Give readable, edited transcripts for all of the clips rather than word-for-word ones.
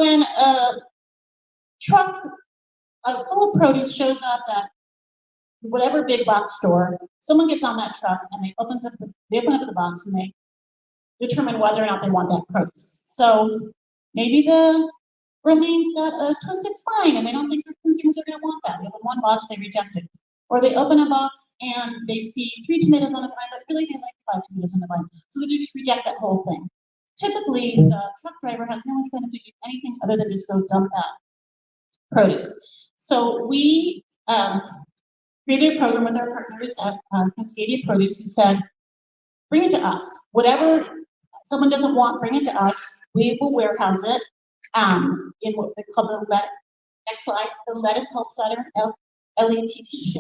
when a truck full of produce shows up at whatever big box store, someone gets on that truck and they open up the box and they determine whether or not they want that produce. So maybe the romaines got a twisted spine and they don't think their consumers are going to want that. They open one box, they reject it. Or they open a box and they see 3 tomatoes on a vine, but really they like 5 tomatoes on the vine. So they just reject that whole thing. Typically, the truck driver has no incentive to do anything other than just go dump that produce. So we created a program with our partners at Cascadia Produce who said, bring it to us. Whatever someone doesn't want, bring it to us. We will warehouse it in what they call the Lettuce Help Center, LETTUSE,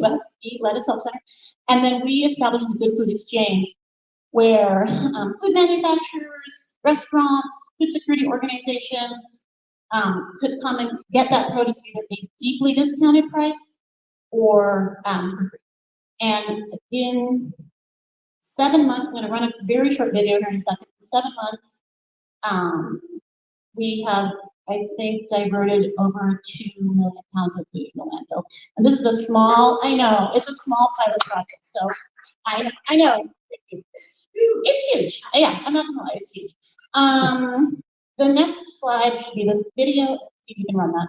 Lettuce Help Center. And then we established the Good Food Exchange where food manufacturers, restaurants, food security organizations could come and get that produce either a deeply discounted price or for free. And in 7 months, I'm going to run a very short video here in a second. In 7 months, we have, I think, diverted over 2 million pounds of food from the landfill. And this is a small, I know, it's a small pilot project. So I know, it's huge. Yeah, I'm not going to lie, it's huge. The next slide should be the video. See if you can run that.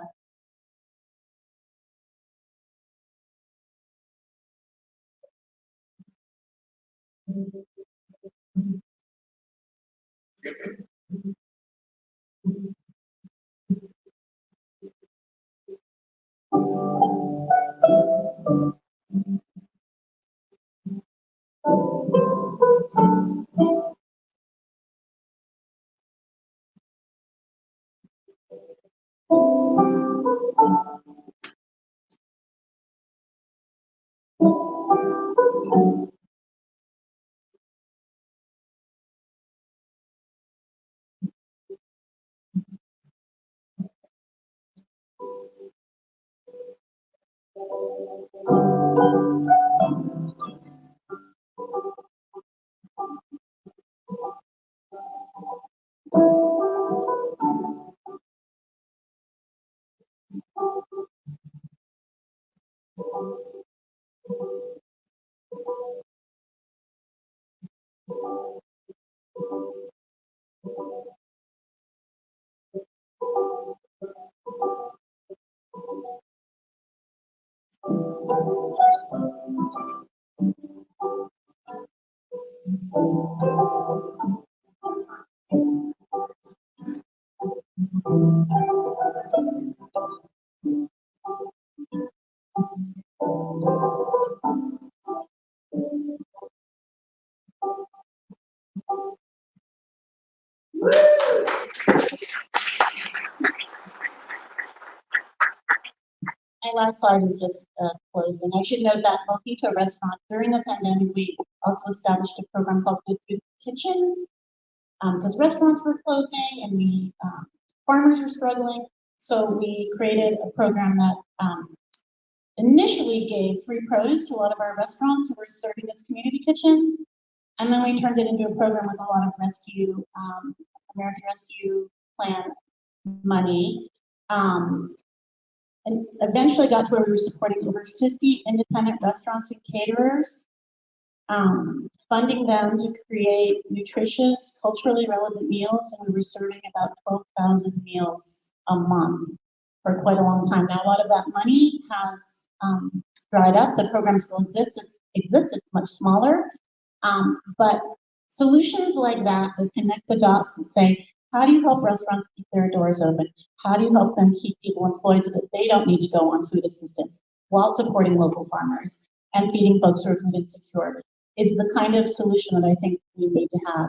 My last slide is just closing. I should note that Mojito Restaurant, during the pandemic, we also established a program called Good Food Kitchens because restaurants were closing and farmers were struggling. So we created a program that initially gave free produce to a lot of our restaurants who were serving as community kitchens. And then we turned it into a program with a lot of rescue, American Rescue Plan money. And eventually got to where we were supporting over 50 independent restaurants and caterers, funding them to create nutritious, culturally relevant meals, and we were serving about 12,000 meals a month for quite a long time. Now, a lot of that money has dried up. The program still exists. It's much smaller, but solutions like that connect the dots and say, how do you help restaurants keep their doors open? How do you help them keep people employed so that they don't need to go on food assistance while supporting local farmers and feeding folks who are food insecure? Is the kind of solution that I think we need to have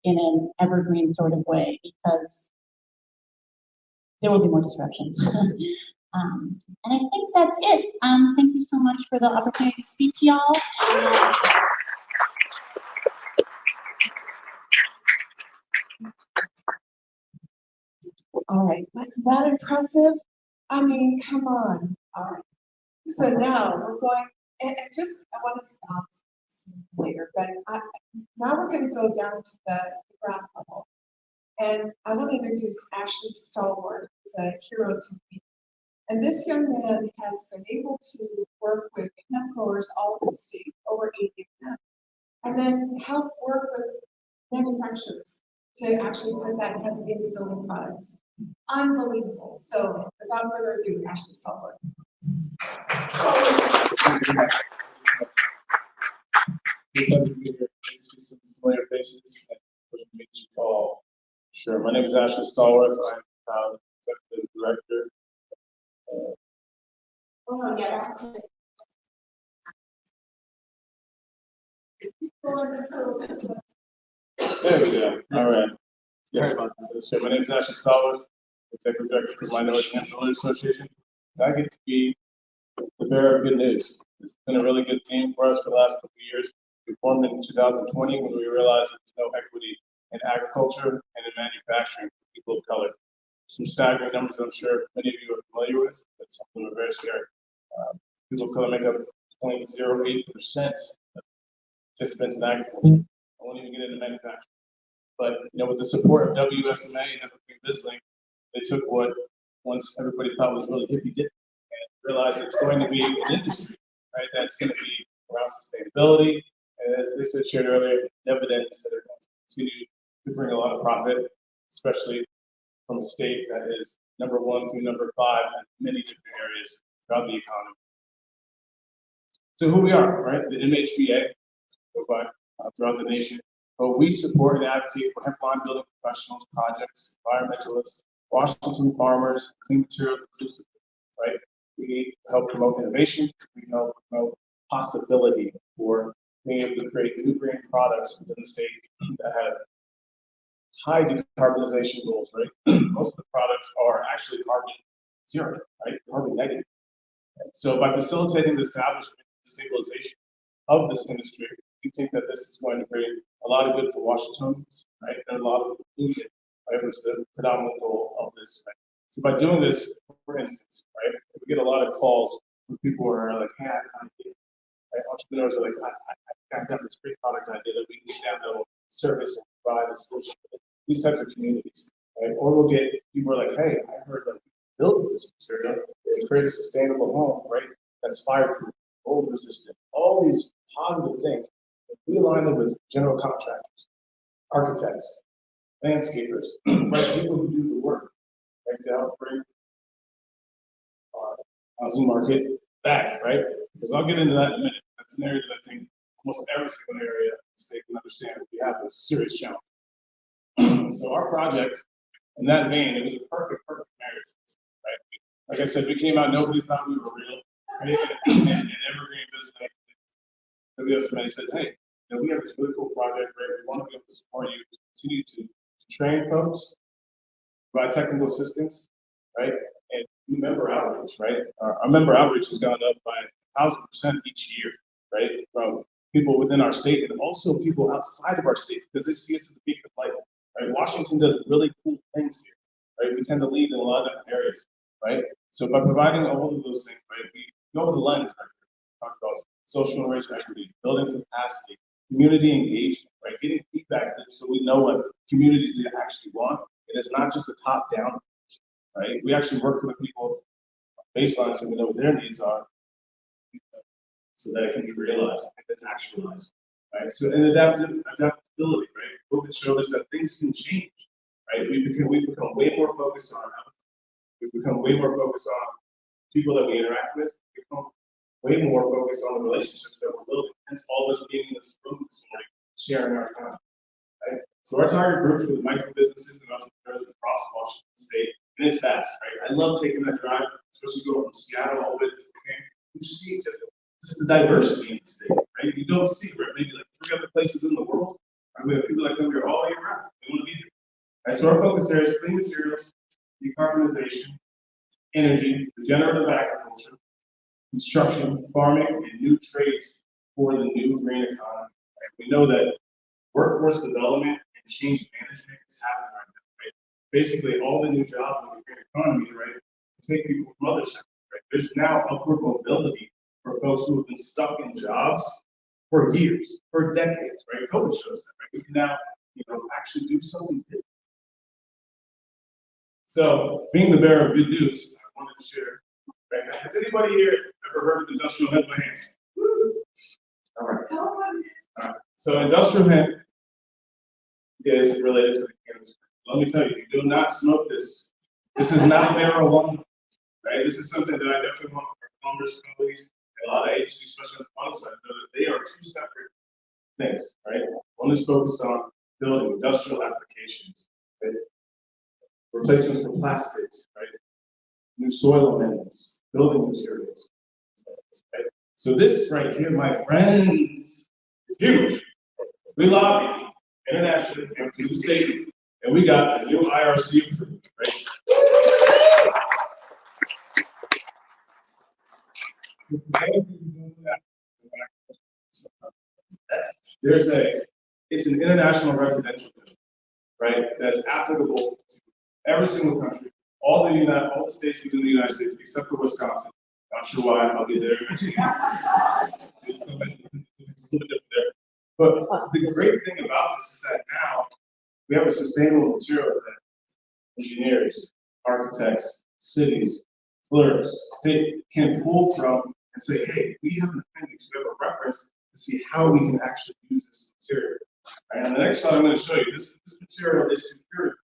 in an evergreen sort of way, because there will be more disruptions. And I think that's it. Thank you so much for the opportunity to speak to y'all. All right, wasn't that impressive? I mean, come on. All right. So now we're going, and just, I want to stop later, but now we're going to go down to the ground level. And I want to introduce Ashley Stallworth, who's a hero to me. And this young man has been able to work with hemp growers all over the state, over 80 of them, and then help work with manufacturers to actually put that hemp into building products. Unbelievable. So without further ado, Ashley Stallworth. Some familiar faces and meet you all. Sure. My name is Ashley Stallworth. I'm executive director. There we go. All right. Yes. So my name is Ashley Stallworth, executive director for the Minority Hemp Builders Association. I get to be the bearer of good news. It's been a really good theme for us for the last couple of years. We formed in 2020 when we realized there's no equity in agriculture and in manufacturing for people of color. Some staggering numbers I'm sure many of you are familiar with, but something we're very scary. People of color make up 0.08% of participants in agriculture. I won't even get into manufacturing. But with the support of WSMA and Evergreen Visiting, they took what once everybody thought was really hippy dippy and realized it's going to be an industry, right? That's going to be around sustainability, and as Lisa shared earlier, dividends that are going to continue to bring a lot of profit, especially from a state that is number 1 through number 5 in many different areas throughout the economy. So who we are, right? The MHBA, go by throughout the nation. But we support and advocate for hemp line building professionals, projects, environmentalists, Washington farmers, clean materials inclusive, right? We help promote innovation. We help promote possibility for being able to create new green products within the state that have high decarbonization goals, right? Most of the products are actually carbon zero, right? Carbon negative. And so by facilitating the establishment and stabilization of this industry, we think that this is going to bring a lot of good for Washingtonians, right? And a lot of inclusion, right? Which is the predominant goal of this, right? So by doing this, for instance, right, we get a lot of calls from people who are like, hey, I kind of get it. Right? Entrepreneurs are like, I've got this great product idea that we can now service and provide a solution for these types of communities, right? Or we'll get people who are like, hey, I heard that build this material to create a sustainable home, right? That's fireproof, mold resistant, all these positive things. If we align them with general contractors, architects, landscapers, right? People who do the work, right? To help bring our housing market back, right? Because I'll get into that in a minute. That's an area that I think almost every single area in the state can understand if we have a serious challenge. So our project, in that vein, it was a perfect marriage, right? Like I said, we came out, nobody thought we were real, right? And Evergreen Business, WSMA said, hey, we have this really cool project, right? We want to be able to support you to continue to train folks, provide technical assistance, right? And do member outreach, right? Our member outreach has gone up by 1,000% each year, right? From people within our state and also people outside of our state because they see us as a beacon of light, right? Washington does really cool things here, right? We tend to lead in a lot of different areas, right? So by providing all of those things, right, we go with the lens, right? Talk about social and racial equity, building capacity, community engagement, right? Getting feedback so we know what communities they actually want. And it's not just a top-down, right? We actually work with people baseline so we know what their needs are so that it can be realized and then actualized, right? So and adaptability, right? COVID showed us that things can change, right? We become way more focused on our health. We become way more focused on people that we interact with. We become way more focused on the relationships that we're building. Hence all of us being in this room this morning, sharing our time, right? So our target groups are the micro businesses and entrepreneurs across Washington State, and it's vast, right? I love taking that drive, especially going from Seattle all the way to Spokane. You see just the diversity in the state, right? You don't see, right? Maybe like 3 other places in the world. Right? We have people that come here all year round. They want to be here. Right? So our focus there is clean materials, decarbonization, energy, regenerative agriculture, construction, farming, and new trades for the new green economy. Right? We know that workforce development and change management is happening right now. Right? Basically, all the new jobs in the green economy, right, take people from other sectors. Right? There's now upward mobility for folks who have been stuck in jobs for years, for decades. Right? COVID shows that. Right? We can now, actually do something different. So, being the bearer of good news, I wanted to share. Right? Has anybody here ever heard of industrial hemp by hands? All right. All right. So, industrial hemp is related to the cannabis. Let me tell you, you do not smoke this. This is not marijuana. Right? This is something that I definitely want for farmers, companies, and a lot of agencies, especially on the farm side, know that they are two separate things. Right? One is focused on building industrial applications. Right? Replacements for plastics, right? New soil amendments, building materials. Right? So this right here, my friends, is huge. We lobbied internationally and through the state, and we got the new IRC approved, right? It's an international residential bill, right? That's applicable to every single country, all the states within the United States, except for Wisconsin. Not sure why. I'll be there eventually. It's a little bit different there. But the great thing about this is that now we have a sustainable material that engineers, architects, cities, clerks, state can pull from and say, hey, we have an appendix, we have a reference to see how we can actually use this material. Right, and the next slide I'm going to show you, this material is secure.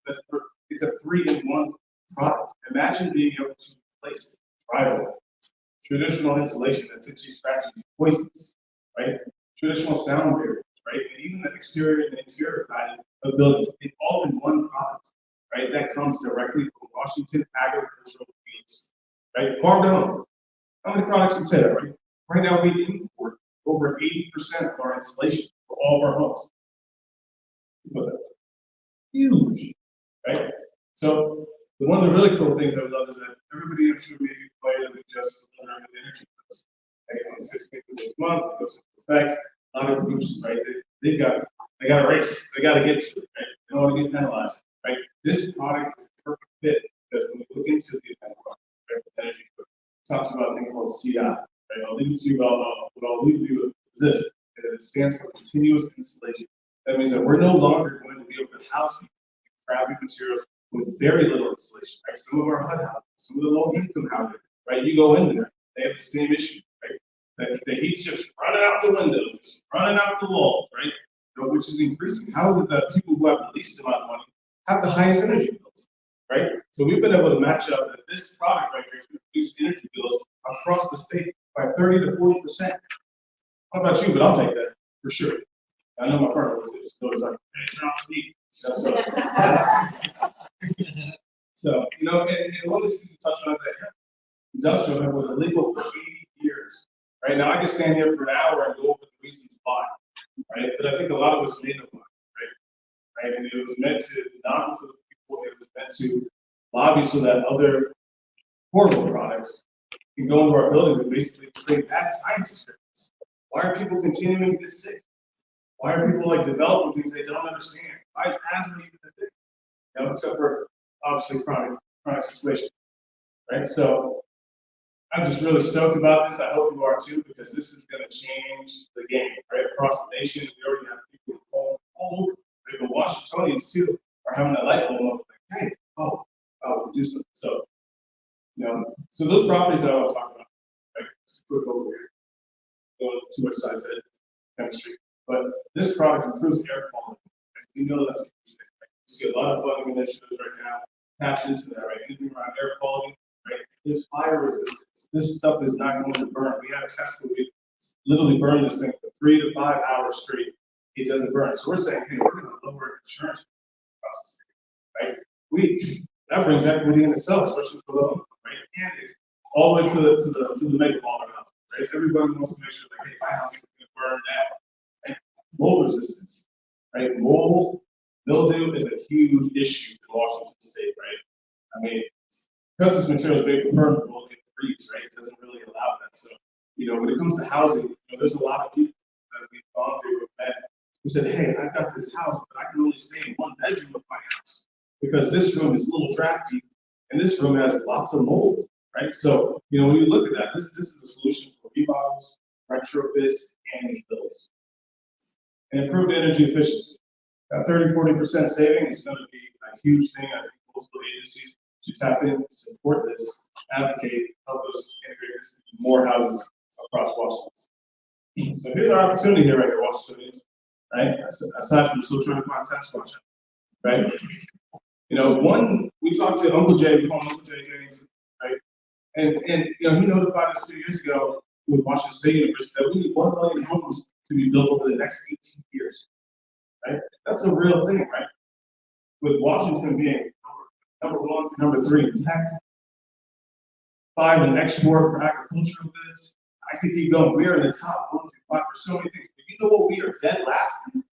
It's a 3-in-1 product. Imagine being able to replace drywall, traditional insulation that's itchy, scratchy, poisonous, right? Traditional sound barriers, right? And even the exterior and interior value of buildings, it's all in one product, right? That comes directly from Washington agricultural fields, right? Farm to home. How many products can say that, right? Right now we import over 80% of our insulation for all of our homes. Huge, right? So one of the really cool things I would love is that everybody, I'm sure, maybe familiar with just learning the energy bills. Right? On the 16th of this month, it goes into effect. A lot of groups, right? They got a race. They got to get to it, right? They don't want to get penalized, right? This product is a perfect fit because when we look into the energy bill, it talks about a thing called CI. Right? I'll leave it to you. What I'll leave you with is this: it stands for continuous installation. That means that we're no longer going to be able to house people with crappy materials with very little insulation, right? Some of our HUD houses, some of the low-income houses, right? You go in there, they have the same issue, right? The heat's just running out the windows, running out the walls, right? You know, which is increasing. How is it that people who have the least amount of money have the highest energy bills, right? So we've been able to match up that this product right here is going to reduce energy bills across the state by 30 to 40%. How about you? But I'll take that for sure. I know my partner was like, hey, turn off the heat. So, you know, and one of these things to touch on is that industrial hemp was illegal for 80 years. Right now, I could stand here for an hour and go over the reasons why, right? But I think a lot of us may know why, right? And it was meant to not to the people, it was meant to lobby so that other horrible products can go into our buildings and basically create bad science experiments. Why are people continuing to get sick? Why are people like developing things they don't understand? Why is asthma even a thing? You know, except for obviously chronic situations, right? So I'm just really stoked about this. I hope you are too, because this is going to change the game, right? Across the nation, we already have people all over. Right? The Washingtonians too are having that light bulb of like, hey, we'll do something. So, you know, so those properties that I want to talk about, right? Just a quick overview. Going too much side chemistry. But this product improves air quality. Right? We know that's interesting. Right? We see a lot of funding initiatives right now tapped into that, right? Anything around air quality, right? This fire resistance. This stuff is not going to burn. We had a test where we literally burned this thing for 3 to 5 hours straight. It doesn't burn. So we're saying, hey, we're going to lower insurance costs, right? That brings equity in itself, especially for low income, right? And all the way to the mega baller house, right? Everybody wants to make sure that, hey, my house is going to burn down. Right? Mold resistance, right? Mold, mildew is a huge issue in Washington State, right? I mean, because this material is made from permeable, it freezes, right? It doesn't really allow that. So, you know, when it comes to housing, you know, there's a lot of people that we've gone through with that who said, hey, I've got this house, but I can only stay in one bedroom of my house because this room is a little drafty and this room has lots of mold, right? So, you know, when you look at that, this is a solution for remodels, retrofits, and rebuilds. And improved energy efficiency. That 30–40% saving is going to be a huge thing. I think multiple agencies to tap in, support this, advocate, help us integrate this into more houses across Washington. So here's our opportunity here, right here, Washingtonians, right? Aside from still trying to find Sasquatch, right? You know, one, we talked to Uncle Jay, we call him Uncle Jay Jennings, right? And you know, he notified us 2 years ago with Washington State University that we need 1 million homes to be built over the next 18 years, right? That's a real thing, right? With Washington being number 1, number 3 in tech, 5 in export for agricultural goods. I could keep going. We are in the top 1 to 5 for so many things. But you know what? We are dead last in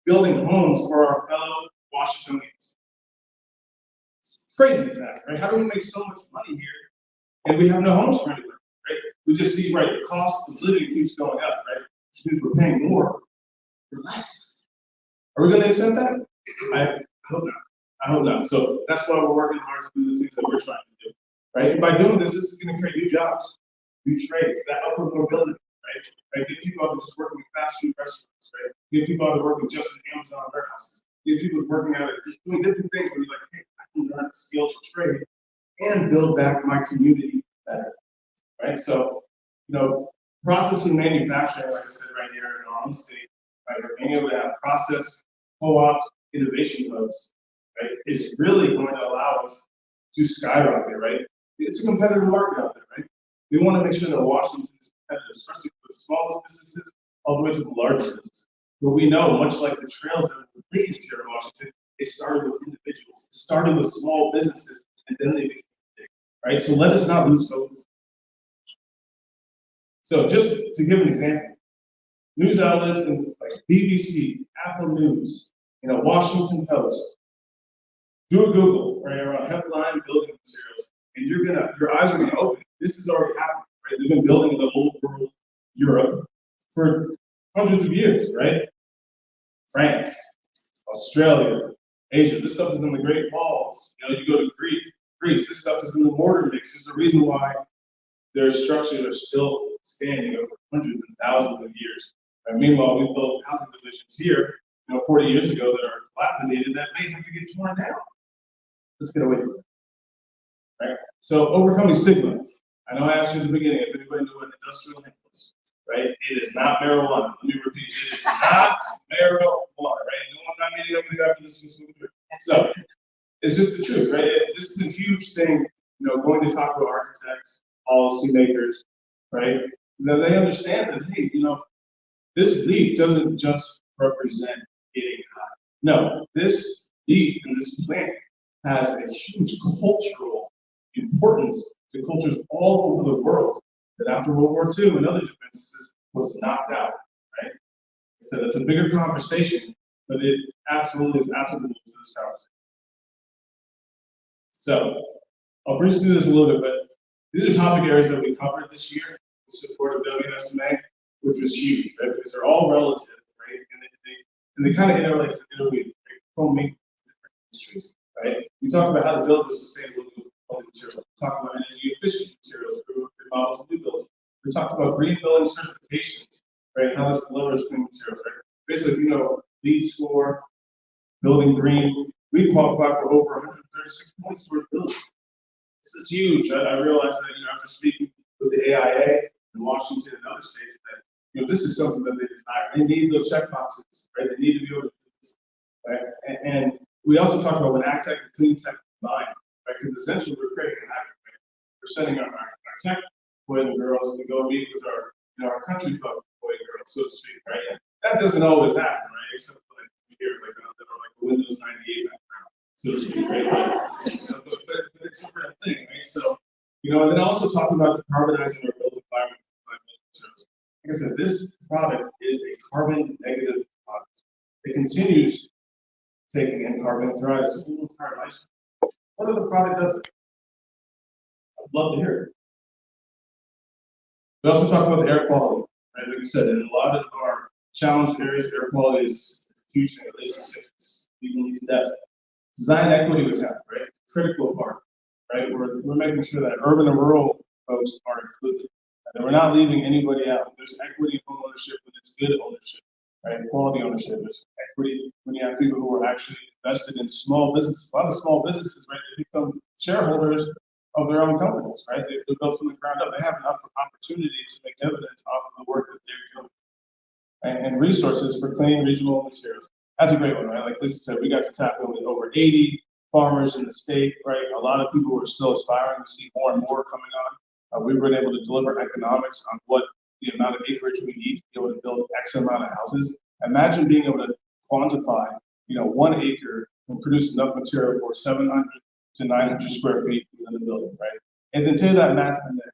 building homes for our fellow Washingtonians. It's crazy that, right? How do we make so much money here and we have no homes for anybody, right? We just see, right, the cost of living keeps going up, right? Which means we're paying more for less. Are we going to accept that? I hope not. I hope not. So that's why we're working hard to do the things that we're trying to do, right? And by doing this, this is going to create new jobs, new trades, that upward mobility, right? Get people out of just working in fast food restaurants, right? Get people out of working just in Amazon warehouses. Get people working out of doing different things where you're like, hey, I can learn skills for trade and build back my community better, right? So, you know, processing manufacturing, like I said, right here in our own state, right? We're being able to have process co-ops, innovation hubs, right, is really going to allow us to skyrocket, right? It's a competitive market out there, right? We want to make sure that Washington is competitive, especially for the smallest businesses all the way to the largest businesses. But we know, much like the trails that were blazed here in Washington, it started with individuals. It started with small businesses, and then they became big, right? So let us not lose focus. So just to give an example, news outlets like BBC, Apple News, you know, Washington Post, do a Google, right, around headline building materials, and your eyes are gonna open. This is already happening, right? They've been building in the old world, Europe, for hundreds of years, right? France, Australia, Asia. This stuff is in the Great Walls. You know, you go to Greece. This stuff is in the mortar mix. There's a reason why their structures are still standing over hundreds and thousands of years. And meanwhile, we built housing divisions here, you know, 40 years ago that are dilapidated that may have to get torn down. Let's get away from it. Right? So overcoming stigma. I know I asked you at the beginning if anybody knew what industrial hemp was, right? It is not marijuana. Let me repeat, it is not marijuana, right? No, I'm not meeting up with you after this. So it's just the truth, right? This is a huge thing, you know, going to talk to architects, policymakers, right? That they understand that, hey, you know, this leaf doesn't just represent getting high. No, this leaf and this plant has a huge cultural importance to cultures all over the world that after World War II and other defenses was knocked out, right? So it's a bigger conversation, but it absolutely is applicable to this conversation. So I'll breeze through this a little bit, but these are topic areas that we covered this year in support of WSMA, which was huge, right? Because they're all relative, right? And they kind of interlace and interweave, right? From different industries, right? We talked about how to build with sustainable building materials. We talked about energy efficient materials for models and new builds. We talked about green building certifications, right? How this delivers clean materials, right? Basically, you know, LEED score, building green. We qualify for over 136 points toward building. This is huge. I realize that, you know, after speaking with the AIA in Washington and other states, that, you know, this is something that they desire. They need those check boxes, right? They need to be able to do this, right? And we also talked about when ag tech and clean tech combined, right? Because essentially we're creating an ag, right? We're sending our tech boys and girls to go meet with our, you know, our country folk boy and girls, so to speak, right? And that doesn't always happen, right? Except for like here, like the Windows 98 background, so to speak, right? But it's a real thing, right? So, you know, and then also talking about decarbonizing our built environment. Like I said, this product is a carbon negative product. It continues taking in carbon throughout its whole entire life. What other product does it? I'd love to hear it. We also talk about the air quality, right? Like I said, in a lot of our challenged areas, air quality is huge, at least a 6 people need to death. Design equity was happening, right? Critical part, right? We're making sure that urban and rural folks are included. And we're not leaving anybody out. There's equity in home ownership, but it's good ownership, right? Quality ownership. There's when you have people who are actually invested in small businesses, a lot of small businesses, right, they become shareholders of their own companies, right? They built from the ground up. They have enough opportunity to make dividends off of the work that they're doing. And resources for clean regional materials. That's a great one, right? Like Lisa said, we got to tap in with over 80 farmers in the state, right? A lot of people who are still aspiring to see more and more coming on. We've been able to deliver economics on what the amount of acreage we need to be able to build X amount of houses. Imagine being able to quantify, 1 acre and produce enough material for 700 to 900 square feet within the building, right? And then do that math from there.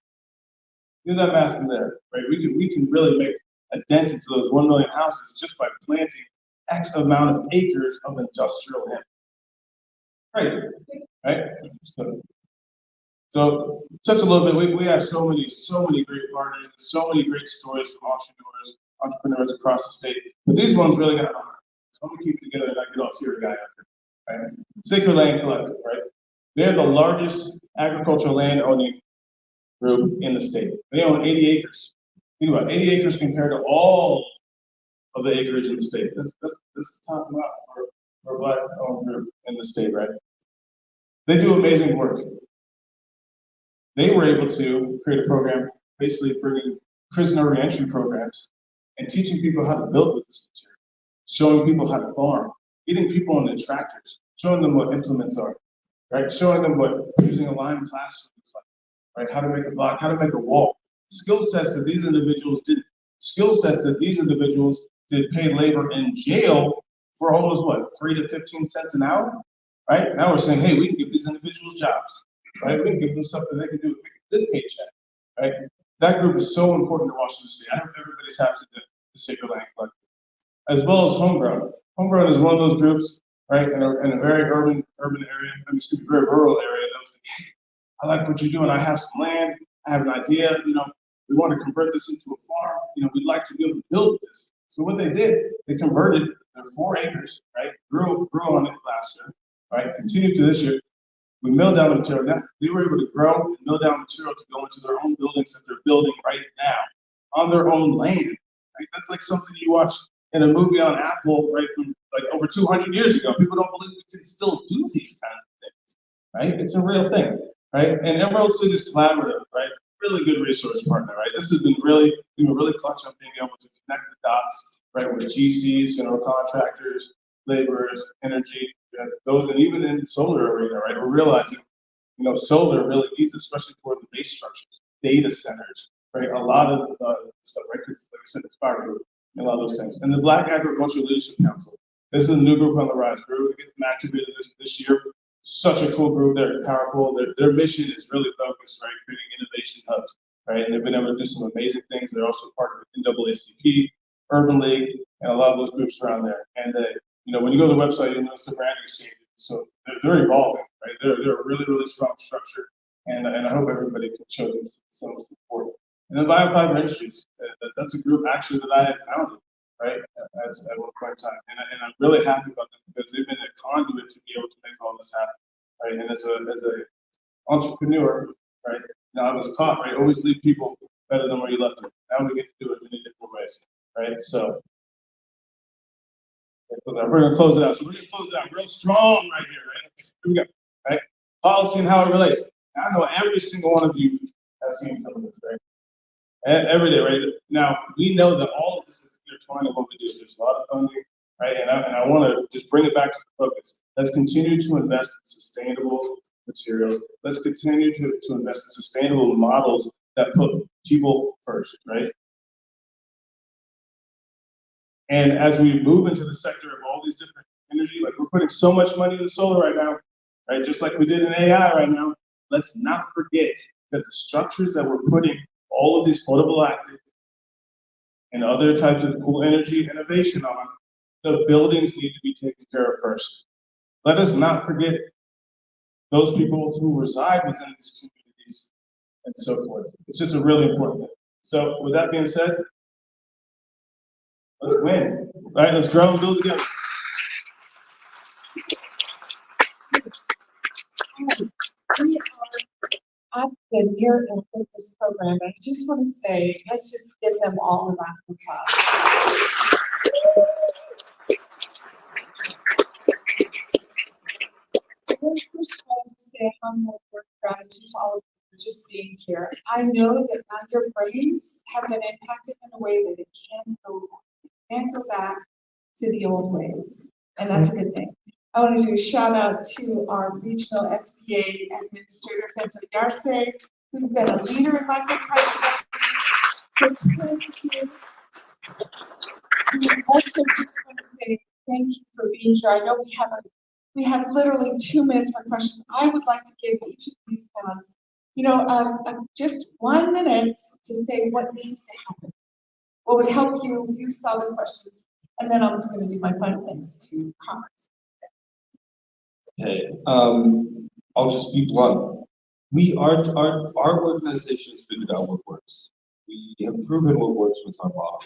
Do that math from there, right? We can really make a dent into those 1 million houses just by planting X amount of acres of industrial hemp. Right? So just a little bit, we have so many great partners, and so many great stories from entrepreneurs across the state. But these ones really got hard. So I'm gonna keep it together and not get all teary-eyed after. Right? Sacred Land Collective, right? They're the largest agricultural land owning group in the state. They own 80 acres. Think about it, 80 acres compared to all of the acreage in the state. That's the top amount for a black-owned group in the state, right? They do amazing work. They were able to create a program, basically bringing prisoner reentry programs and teaching people how to build with this material, showing people how to farm, getting people on the tractors, showing them what implements are, right? Showing them what using a lime plaster looks like, right? How to make a block, how to make a wall. Skill sets that these individuals did paid labor in jail for almost what, 3 to 15 cents an hour, right? Now we're saying, hey, we can give these individuals jobs, right? We can give them something they can do, make a good paycheck, right? That group is so important to Washington State. I hope everybody taps into the Sacred Land Collective, as well as Homegrown. Homegrown is one of those groups, right, in a very urban area, very rural area. That was like, hey, I like what you're doing. I have some land. I have an idea. We want to convert this into a farm. We'd like to be able to build this. So what they did, they converted their 4 acres, right? Grew on it last year, right? Continued to this year. We milled down the material. Now they were able to grow and mill down material to go into their own buildings that they're building right now on their own land. Right? That's like something you watch in a movie on Apple, right, from like over 200 years ago. People don't believe we can still do these kind of things, right? It's a real thing, right? And Emerald City's collaborative, right? Really good resource partner, right? This has been really clutch on being able to connect the dots, right, with GCs, general contractors, laborers, energy, those, and even in the solar arena, right? We're realizing, solar really needs, especially for the base structures, data centers, right? A lot of stuff, right? Because like I said, it's power group and a lot of those things. And the Black Agricultural Leadership Council. This is a new group on the rise. We're able to get them activated this year. Such a cool group. They're powerful. Their mission is really focused, right? Creating innovation hubs, right? And they've been able to do some amazing things. They're also part of the NAACP, Urban League, and a lot of those groups around there. And when you go to the website, you'll notice the branding is changing. So they're evolving, right? They're a really, really strong structure. And I hope everybody can show them some support. And the Biofiber Industries, that's a group actually that I had founded, right, at one point in time. And I'm really happy about them because they've been a conduit to be able to make all this happen, right? And as a entrepreneur, right, now I was taught, right, always leave people better than where you left them. Now we get to do it in many different ways, right? So we're going to close it out. So we're going to close it out real strong right here, right? Here we go, right? Policy and how it relates. Now, I know every single one of you has seen some of this, right? Every day, right? Now, we know that all of this is intertwined in what we do. There's a lot of funding, right? And I want to just bring it back to the focus. Let's continue to invest in sustainable materials. Let's continue to invest in sustainable models that put people first, right? And as we move into the sector of all these different energy, like we're putting so much money into solar right now, right? Just like we did in AI right now. Let's not forget that the structures that we're putting all of these photovoltaic and other types of cool energy innovation on, the buildings need to be taken care of first. Let us not forget those people who reside within these communities and so forth. It's just a really important thing. So with that being said, let's win, right? Let's grow and build together. We are at the near end of this program, and I just want to say, let's just give them all a round of applause. really first of all to say a humble word of gratitude to all of you for just being here. I know that your brains have been impacted in a way that it can't go back. It can't go back to the old ways, and that's a good thing. I want to do a shout out to our regional SBA administrator, Bento Yarse, who's been a leader in micropricing for 20 years. I also just want to say thank you for being here. I know we have literally 2 minutes for questions. I would like to give each of these panelists, just 1 minute to say what needs to happen. What would help you? You saw the questions, and then I'm going to do my final things to comments. Okay, I'll just be blunt. Our organization has figured out what works. We have proven what works with our model.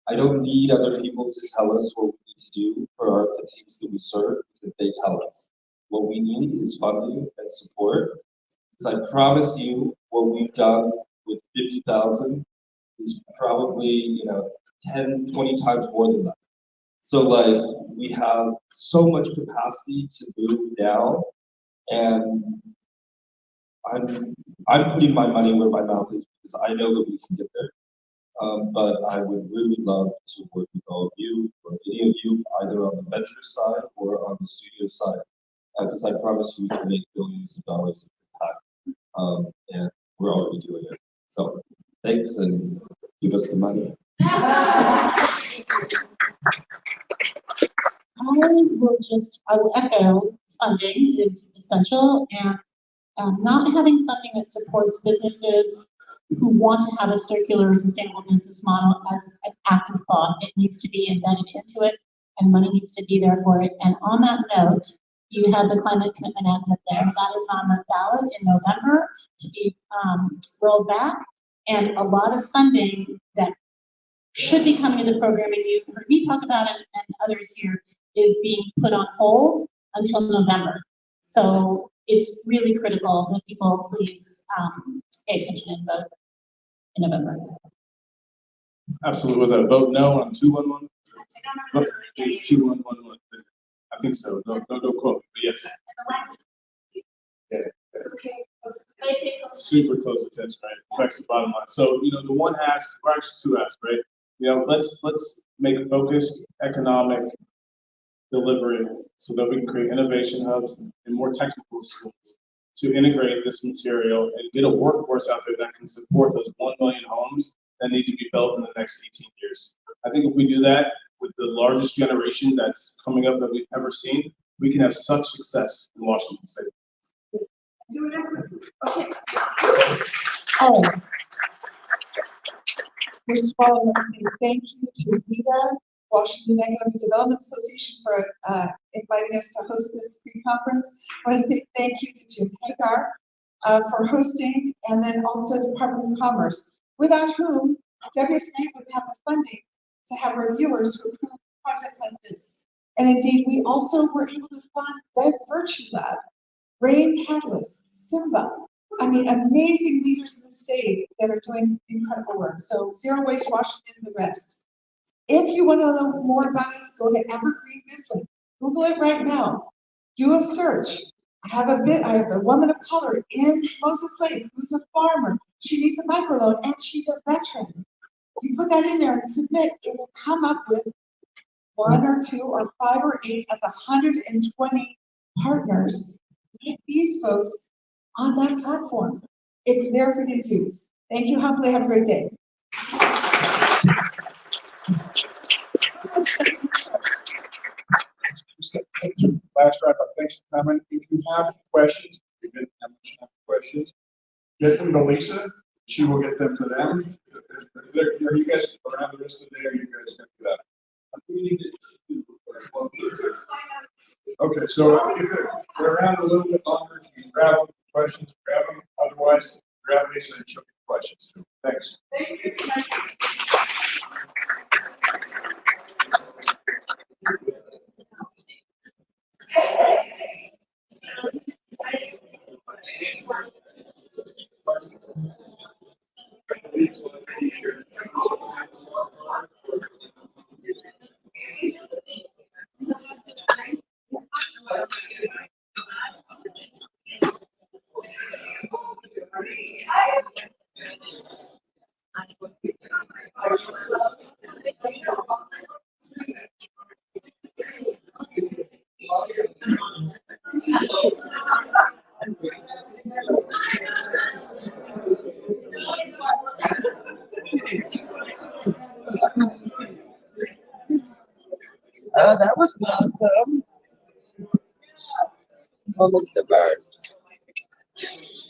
I don't need other people to tell us what we need to do for the teams that we serve because they tell us. What we need is funding and support. Because I promise you, what we've done with 50,000 is probably 10, 20 times more than that. So like we have so much capacity to move now, and I'm putting my money where my mouth is because I know that we can get there. But I would really love to work with all of you, or any of you, either on the venture side or on the studio side, because I promise you we can make billions of dollars of impact, and we're already doing it. So thanks, and give us the money. I will echo funding is essential, and not having funding that supports businesses who want to have a circular and sustainable business model as an afterthought. It needs to be embedded into it, and money needs to be there for it. And on that note, you have the Climate Commitment Act up there. That is on the ballot in November to be rolled back, and a lot of funding that should be coming to the program, and you heard me talk about it and others here, is being put on hold until November. So it's really critical that people please pay attention and vote in November. Absolutely. Was that vote no on 211? It's 2111. I think so. Don't quote me, but yes. Yeah. Super close attention, right? Affects the bottom line. So, the one ask, or actually 2 asks, right? Let's make a focused economic delivery so that we can create innovation hubs and more technical schools to integrate this material and get a workforce out there that can support those 1 million homes that need to be built in the next 18 years. I think if we do that with the largest generation that's coming up that we've ever seen, we can have such success in Washington State. Okay. Oh, First of all, I want to say thank you to WEDA, Washington Economic Development Association, for inviting us to host this pre-conference. I want to say thank you to Jim Hagar for hosting, and then also Department of Commerce, without whom WSMA wouldn't have the funding to have reviewers who approve projects like this. And indeed, we also were able to fund the Virtue Lab, Rain Catalyst, Simba. I mean, amazing leaders in the state that are doing incredible work. So Zero Waste Washington and the rest. If you want to know more about us, go to Evergreen Bisley. Google it right now. Do a search. I have a woman of color in Moses Lake who's a farmer. She needs a microloan and she's a veteran. You put that in there and submit, it will come up with 1 or 2 or 5 or 8 of the 120 partners. Get these folks on that platform. It's there for you to use. Thank you, Humphrey. Have a great day. Last wrap up. Thanks for coming. If you have questions, we didn't have much time for questions, get them to Lisa. She will get them to them. If you guys around the rest of the day, or you guys can do that. Okay, so if they're around a little bit longer, you can grab them, questions, grab them. Otherwise, grab Lisa and she'll get questions too. Thanks. Thank you. Oh, that was awesome. Almost diverse.